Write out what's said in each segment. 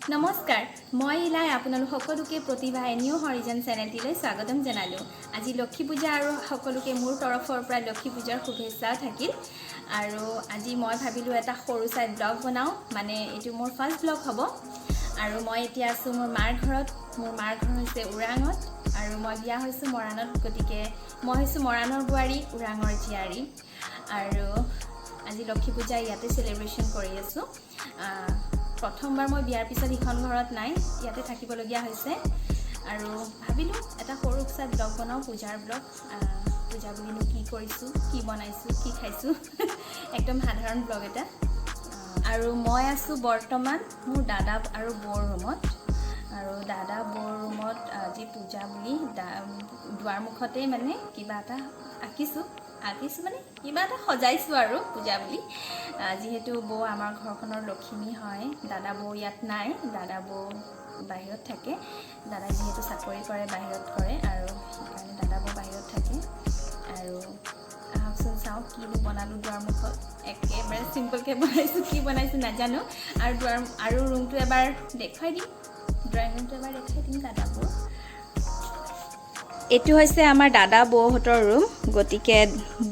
নমস্কাৰ মই ইলাই আপোনালোক সকলোকে প্ৰতিভা এনিও হৰিজন চেনেলটিলৈ স্বাগতম জনালোঁ আজি লক্ষী পূজা আৰু সকলোকে মোৰ তৰফৰ পৰা লক্ষী পূজাৰ শুভেচ্ছা থাকিল আৰু আজি মই ভাবিলোঁ এটা সৰু চাই ব্লগ বনাওঁ মানে এটো মোৰ ফাৰ্ষ্ট ব্লগ হ'ব আৰু মই এতিয়া আছো মোৰ মাৰ ঘৰত মোৰ মাৰ ঘৰ হৈছে উৰাঙত আৰু মই বিয়া হৈছো মৰাণত গতিকে মই হৈছো মৰাণৰ বুৱাৰী উৰাঙৰ জীয়াৰী আৰু আজি লক্ষী পূজা ইয়াতে সেলিব্ৰেশন কৰি আছো প্ৰথমবাৰ মই বিয়াৰ পিছত ইখন ঘৰত নাই ইয়াতে থাকিবলগীয়া হৈছে আৰু ভাবিলোঁ এটা সৰু চাই ব্লগ বনাওঁ পূজাৰ ব্লগ পূজা বুলিনো কি কৰিছোঁ কি বনাইছোঁ কি খাইছোঁ একদম সাধাৰণ ব্লগ এটা আৰু মই আছো বৰ্তমান মোৰ দাদা আৰু বৌৰ ৰুমত আৰু দাদা বৌৰ ৰুমত আজি পূজা বুলি দুৱাৰ মুখতে মানে কিবা এটা আঁকিছোঁ মানে কিবা এটা সজাইছোঁ আৰু পূজা বুলি যিহেতু বৌ আমাৰ ঘৰখনৰ লক্ষ্মী হয় দাদা বৌ ইয়াত নাই দাদা বৌ বাহিৰত থাকে দাদা যিহেতু চাকৰি কৰে বাহিৰত কৰে আৰু সেইকাৰণে দাদা বৌ বাহিৰত থাকে আৰু আহকচোন চাওঁ কি বনালোঁ দুৱাৰ মুখত একেবাৰে চিম্পলকৈ বনাইছোঁ কি বনাইছোঁ নাজানো আৰু ৰুমটো এবাৰ দেখুৱাই দিম ড্ৰয়িং ৰুমটো এবাৰ দেখাই দিম দাদা বৌ এটো হৈছে আমাৰ দাদা বৌহঁতৰ ৰুম গতিকে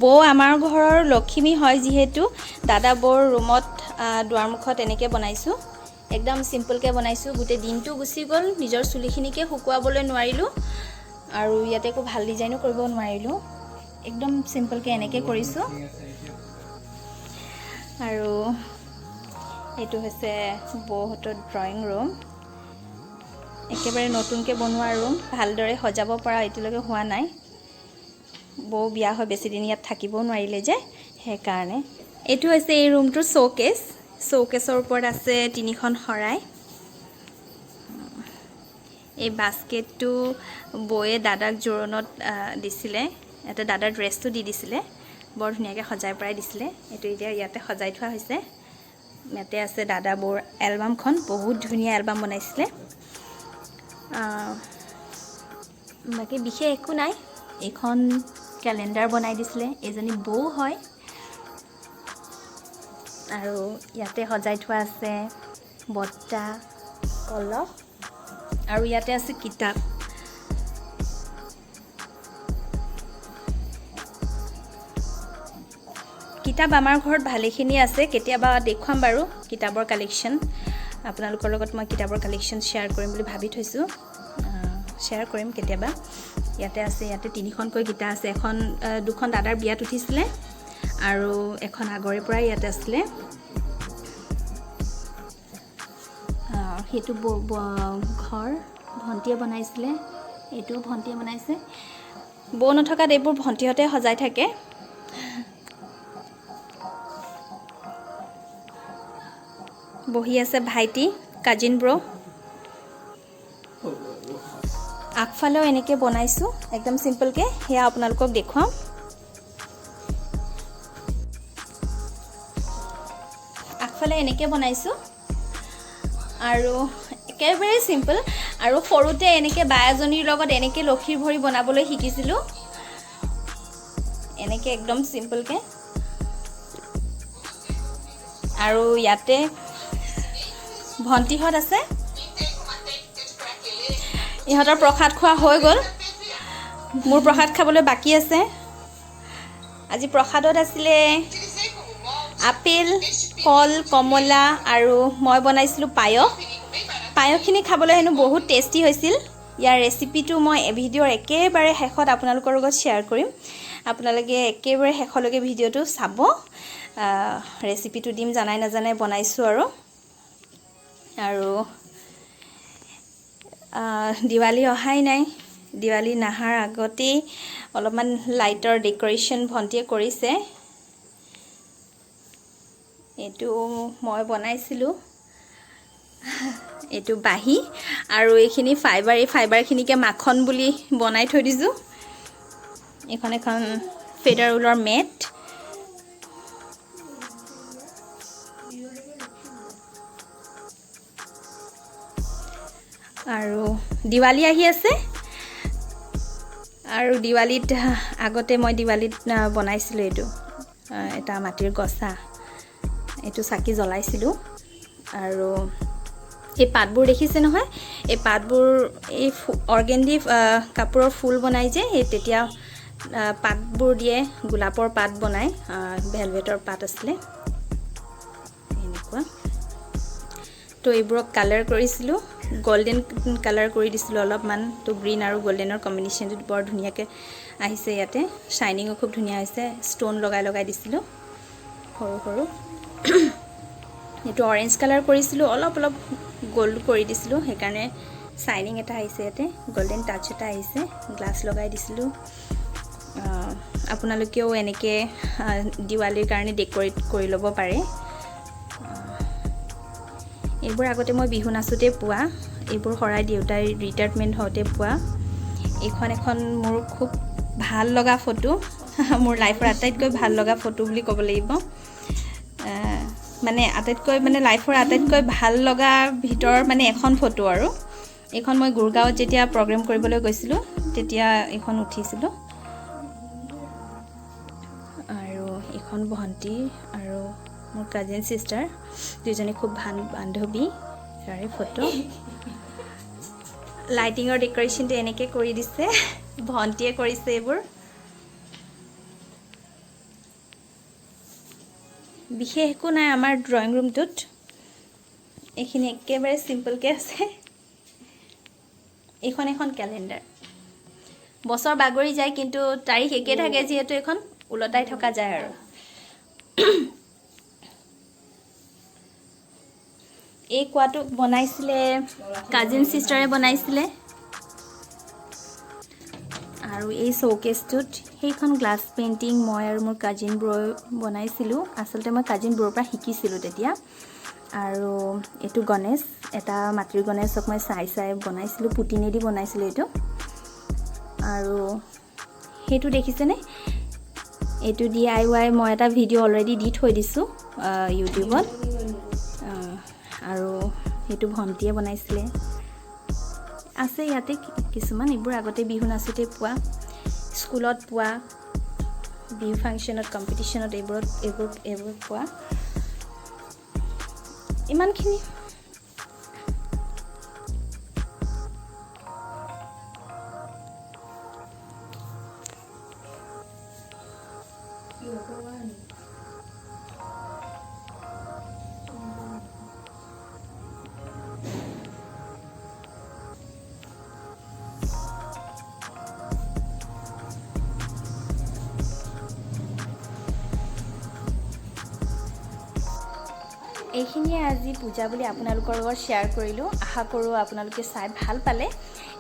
বৌ আমাৰ ঘৰৰ লক্ষ্মী হয় যিহেতু দাদা বৌৰ ৰুমত দুৱাৰমুখত এনেকৈ বনাইছোঁ একদম সিম্পলকৈ বনাইছোঁ গোটেই দিনটো গুচি গ'ল নিজৰ চুলিখিনিকে শুকুৱাবলৈ নোৱাৰিলোঁ আৰু ইয়াতে একো ভাল ডিজাইনো কৰিব নোৱাৰিলোঁ একদম সিম্পলকৈ এনেকৈ কৰিছোঁ আৰু এইটো হৈছে বৌহঁতৰ ড্ৰয়িং ৰুম একেবাৰে নতুনকৈ বনোৱা ৰুম ভালদৰে সজাব পৰা এতিয়ালৈকে হোৱা নাই বৌ বিয়া হৈ বেছি দিন ইয়াত থাকিবও নোৱাৰিলে যে সেইকাৰণে এইটো হৈছে এই ৰুমটোৰ শ্ব'কেছৰ ওপৰত আছে তিনিখন শৰাই এই বাস্কেটটো বৌয়ে দাদাক জোৰণত দিছিলে এটা দাদাৰ ড্ৰেছটো দি দিছিলে বৰ ধুনীয়াকৈ সজাই পৰাই দিছিলে এইটো এতিয়া ইয়াতে সজাই থোৱা হৈছে ইয়াতে আছে দাদা বৌৰ এলবামখন বহুত ধুনীয়া এলবাম বনাইছিলে বাকি বিশেষ একো নাই এখন ক্যালেন্ডাৰ বনাই দিছিলে এজনী বৌ হয় আৰু ইয়াতে সজাই থোৱা আছে বট্টা কলহ আৰু ইয়াতে আছে কিতাপ আমাৰ ঘৰত ভালেখিনি আছে কেতিয়াবা দেখুৱাম বাৰু কিতাপৰ কালেকশ্যন আপোনালোকৰ লগত মই কিতাপৰ কালেকশ্যন শ্বেয়াৰ কৰিম বুলি ভাবি থৈছো শ্বেয়াৰ কৰিম কেতিয়াবা ইয়াতে তিনিখনকৈ কিতাপ আছে এখন দুখন দাদাৰ বিয়াত উঠিছিলে আৰু এখন আগৰে পৰা ইয়াতে আছিলে হেতু ঘৰ ভন্টিয়ে বনাইছিলে এটো ভন্টিয়ে বনাইছে বৌ নথকাত এইবোৰ ভন্টিহতে সজাই থাকে বহি আছে ভাইটি কাজিন ব্ৰ আগফালেও এনেকৈ বনাইছোঁ একদম সিম্পলকৈ সেয়া আপোনালোকক দেখুৱাম আগফালে এনেকৈ বনাইছোঁ আৰু একেবাৰে সিম্পল আৰু সৰুতে এনেকৈ বায়াজনীৰ লগত এনেকৈ লক্ষীৰ ভৰি বনাবলৈ শিকিছিলোঁ এনেকৈ একদম সিম্পলকৈ আৰু ইয়াতে ভন্টিহত আছে ইহঁতৰ প্ৰসাদ খোৱা হৈ গ'ল মোৰ প্ৰসাদ খাবলৈ বাকি আছে আজি প্ৰসাদত আছিলে আপেল কল কমলা আৰু মই বনাইছিলোঁ পায়সখিনি খাবলৈ হেনো বহুত টেষ্টি হৈছিল ইয়াৰ ৰেচিপিটো মই ভিডিঅ'ৰ একেবাৰে শেষত আপোনালোকৰ লগত শ্বেয়াৰ কৰিম আপোনালোকে একেবাৰে শেষলৈকে ভিডিঅ'টো চাব ৰেচিপিটো দিম জানাই নাজানাই বনাইছোঁ আৰু দিৱালী অহাই নাই দিৱালী নাহাৰ আগতেই অলপমান লাইটৰ ডেকোৰেশ্যন ভন্টিয়ে কৰিছে এইটো মই বনাইছিলোঁ এইটো বাহি আৰু এইখিনি ফাইবাৰখিনিকে মাখন বুলি বনাই থৈ দিছোঁ এখন ফেডাৰ উলৰ মেট আৰু দিৱালী আহি আছে আৰু দিৱালীত আগতে মই দিৱালীত বনাইছিলোঁ এইটো এটা মাটিৰ গছা এইটো চাকি জ্বলাইছিলোঁ আৰু এই পাতবোৰ দেখিছে নহয়, এই পাতবোৰ এই অৰ্গেণ্ডি কাপোৰৰ ফুল বনাই যে, এই তেতিয়া পাতবোৰ দিয়ে, গোলাপৰ পাত বনাই, ভেলভেটৰ পাত আছিলে এনেকুৱা। তো এইবোৰক কালাৰ কৰিছিলোঁ, গল্ডেন কালাৰ কৰি দিছিলোঁ অলপমান। তো গ্ৰীণ আৰু গল্ডেনৰ কম্বিনেশ্যনটো বৰ ধুনীয়াকৈ আহিছে ইয়াতে, শ্বাইনিঙো খুব ধুনীয়া হৈছে। ষ্ট'ন লগাই লগাই দিছিলোঁ সৰু সৰু। এইটো অৰেঞ্জ কালাৰ কৰিছিলোঁ, অলপ অলপ গ'ল্ড কৰি দিছিলোঁ, সেইকাৰণে শ্বাইনিং এটা আহিছে ইয়াতে, গল্ডেন টাচ এটা আহিছে। গ্লাছ লগাই দিছিলোঁ। আপোনালোকেও এনেকৈ দিৱালীৰ কাৰণে ডেক'ৰেট কৰি ল'ব পাৰে। এইবোৰ আগতে মই বিহু নাচোঁতে পোৱা, এইবোৰ শৰাই দেউতাই ৰিটায়াৰমেণ্ট হওঁতে পোৱা। এইখন এখন মোৰ খুব ভাল লগা ফটো, মোৰ লাইফৰ আটাইতকৈ ভাল লগা ফটো বুলি ক'ব লাগিব। মানে আটাইতকৈ মানে লাইফৰ আটাইতকৈ ভাল লগা ভিতৰৰ মানে এখন ফটো আৰু। এইখন মই গুৰগাঁৱত যেতিয়া প্ৰগ্ৰেম কৰিবলৈ গৈছিলোঁ তেতিয়া এইখন উঠিছিলোঁ। আৰু এইখন ভণ্টি আৰু মোৰ কাজিন ছিষ্টাৰ, দুইজনী খুব ভাল বান্ধৱী, তাৰে ফটো। লাইটিঙৰ ডেক'ৰেশ্যনটো এনেকৈ কৰি দিছে, ভণ্টিয়ে কৰিছে এইবোৰ। বিশেষ একো নাই আমাৰ ড্ৰয়িং ৰুমটোত, এইখিনি একেবাৰে চিম্পলকৈ আছে। এইখন এখন কেলেণ্ডাৰ, বছৰ বাগৰি যায় কিন্তু তাৰিখ একে থাকে যিহেতু এইখন ওলটাই থকা যায় আৰু। এই কোৱাটো বনাইছিলে কাজিন ছিষ্টাৰে বনাইছিলে। আৰু এই শ্ব'কেছটোত সেইখন গ্লাছ পেইণ্টিং মই আৰু মোৰ কাজিনবোৰে বনাইছিলোঁ। আচলতে মই কাজিনবোৰৰ পৰা শিকিছিলোঁ তেতিয়া। আৰু এইটো গণেশ, এটা মাটিৰ গণেশক মই চাই চাই বনাইছিলোঁ, পুটিনেদি বনাইছিলোঁ এইটো। আৰু সেইটো দেখিছেনে, এইটো DIY মই এটা ভিডিঅ' অলৰেডি দি থৈ দিছোঁ ইউটিউবত। আৰু সেইটো ভণ্টিয়ে বনাইছিলে। আছে ইয়াতে কিছুমান, এইবোৰ আগতে বিহু নাচোঁতে পোৱা, স্কুলত পোৱা, বিহু ফাংচনত, কম্পিটিশ্যনত এইবোৰ পোৱা। ইমানখিনি। এইখিনিয়ে আজি পূজা বুলি আপোনালোকৰ লগত শ্বেয়াৰ কৰিলোঁ। আশা কৰোঁ আপোনালোকে চাই ভাল পালে।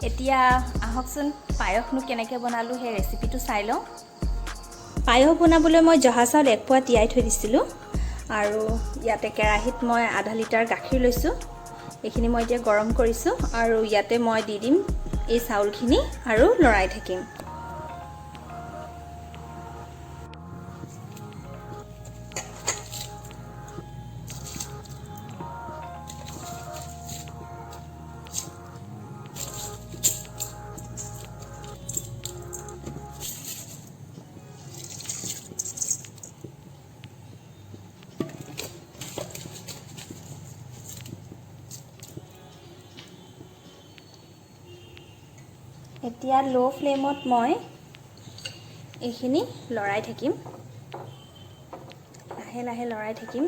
এতিয়া আহকচোন পায়সনো কেনেকৈ বনালোঁ সেই ৰেচিপিটো চাই লওঁ। পায়স বনাবলৈ মই জহা চাউল 1 পোৱা তিয়াই থৈ দিছিলোঁ। আৰু ইয়াতে কেৰাহীত মই আধা লিটাৰ গাখীৰ লৈছোঁ, এইখিনি মই এতিয়া গৰম কৰিছোঁ। আৰু ইয়াতে মই দি দিম এই চাউলখিনি আৰু লৰাই থাকিম। এতিয়া ল' ফ্লেমত মই এইখিনি লৰাই থাকিম, লাহে লাহে লৰাই থাকিম।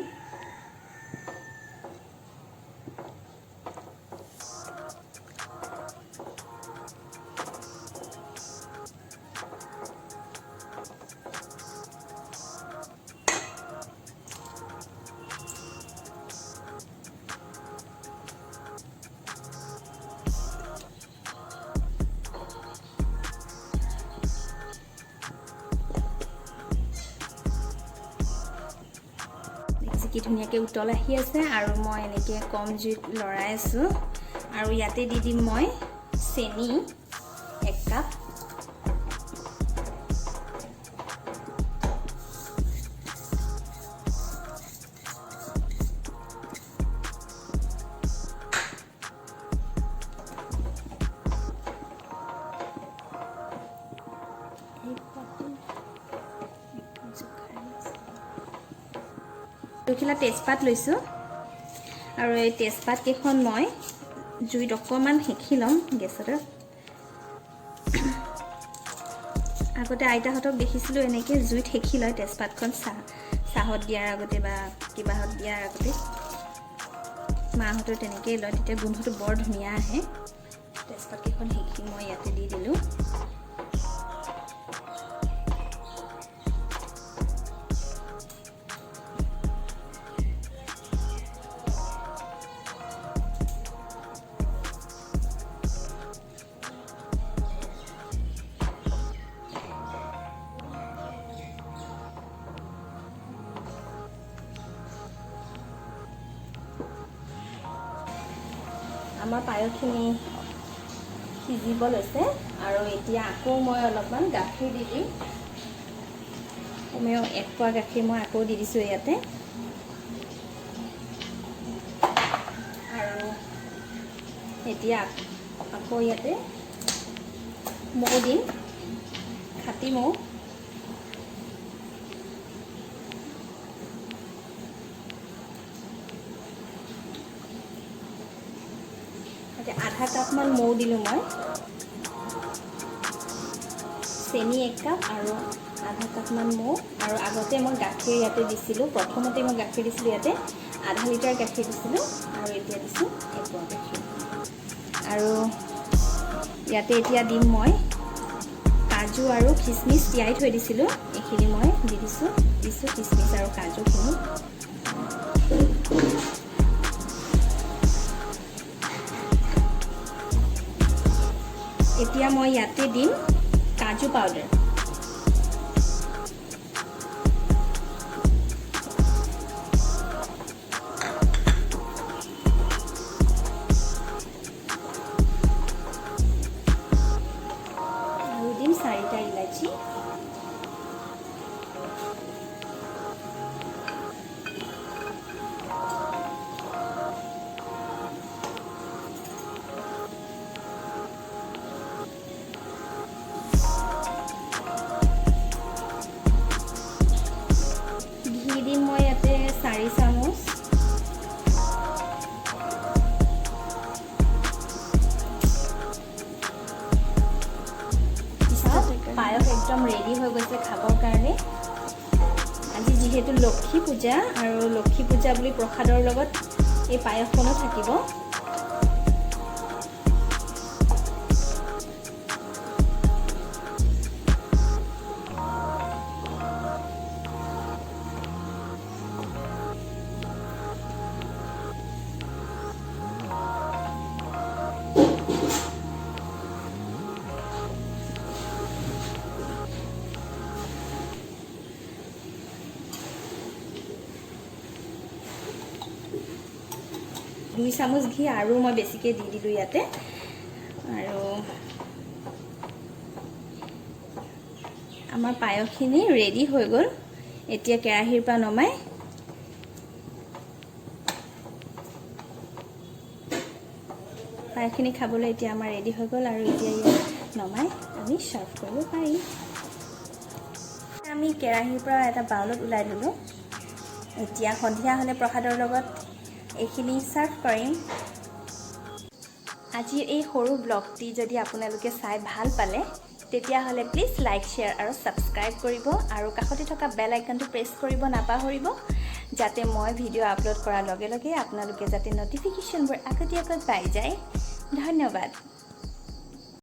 কি ধুনীয়াকৈ উতল আহি আছে আৰু মই এনেকৈ কম জুইত লৰাই আছোঁ। আৰু ইয়াতে দি দিম মই চেনি 1 কাপ। দুখিলা তেজপাত লৈছোঁ আৰু এই তেজপাত কেইখন মই জুইত অকণমান সেকি ল'ম গেছতে। আগতে আইতাহঁতক দেখিছিলোঁ এনেকৈ জুইত সেকি লয় তেজপাতখন চাহত দিয়াৰ আগতে বা কিবাহত দিয়াৰ আগতে। মাহঁতেও তেনেকৈয়ে লয়, তেতিয়া গোন্ধটো বৰ ধুনীয়া আহে। তেজপাতকেইখন সেকি মই ইয়াতে দি দিলোঁ। আমাৰ পায়সখিনি সিজিব লৈছে আৰু এতিয়া আকৌ মই অলপমান গাখীৰ দি দিম। কমেও 1 পোৱা গাখীৰ মই আকৌ দি দিছোঁ ইয়াতে। আৰু এতিয়া আকৌ ইয়াতে মৌ দিম, খাটি মৌ। আধা কাপমান মৌ দিলোঁ মই, চেনি 1 কাপ আৰু আধা কাপমান মৌ। আৰু আগতে মই গাখীৰ ইয়াতে দিছিলোঁ, প্ৰথমতে মই গাখীৰ দিছিলোঁ ইয়াতে, আধা লিটাৰ গাখীৰ দিছিলোঁ আৰু এতিয়া দিছোঁ 1 পোৱা গাখীৰ। আৰু ইয়াতে এতিয়া দিম মই কাজু আৰু খিচমিচ তিয়াই থৈ দিছিলোঁ, এইখিনি মই দি দিছোঁ খিচমিচ আৰু কাজুখিনি। এতিয়া মই ইয়াতে দিম কাজু পাউডাৰ। আৰু দিম 4টা ইলাচি। দিম মই ইয়াতে 4 চামুচ। পায়স একদম ৰেডি হৈ গৈছে খাবৰ কাৰণে। আজি যিহেতু লক্ষী পূজা, আৰু লক্ষী পূজা বুলি প্ৰসাদৰ লগত এই পায়সকনো থাকিব। দুই চামুচ ঘি আৰু মই বেছিকৈ দি দিলোঁ ইয়াতে। আৰু আমাৰ পায়সখিনি ৰেডি হৈ গ'ল। এতিয়া কেৰাহীৰ পৰা নমাই পায়সখিনি খাবলৈ এতিয়া আমাৰ ৰেডি হৈ গ'ল। আৰু এতিয়া ইয়াত নমাই আমি চাৰ্ভ কৰিব পাৰিম। আমি কেৰাহীৰ পৰা এটা বাউলত ওলাই ল'লোঁ। এতিয়া সন্ধিয়া হ'লে প্ৰসাদৰ লগত এইখিনি চাৰ্ভ কৰিম। আজিৰ এই সৰু ব্লগটি যদি আপোনালোকে চাই ভাল পালে, তেতিয়াহ'লে প্লিজ লাইক, শ্বেয়াৰ আৰু ছাবস্ক্ৰাইব কৰিব। আৰু কাষতে থকা বেল আইকনটো প্ৰেছ কৰিব নাপাহৰিব, যাতে মই ভিডিঅ' আপলোড কৰাৰ লগে লগে আপোনালোকে যাতে ন'টিফিকেশ্যনবোৰ আগতীয়াকৈ পাই যায়। ধন্যবাদ।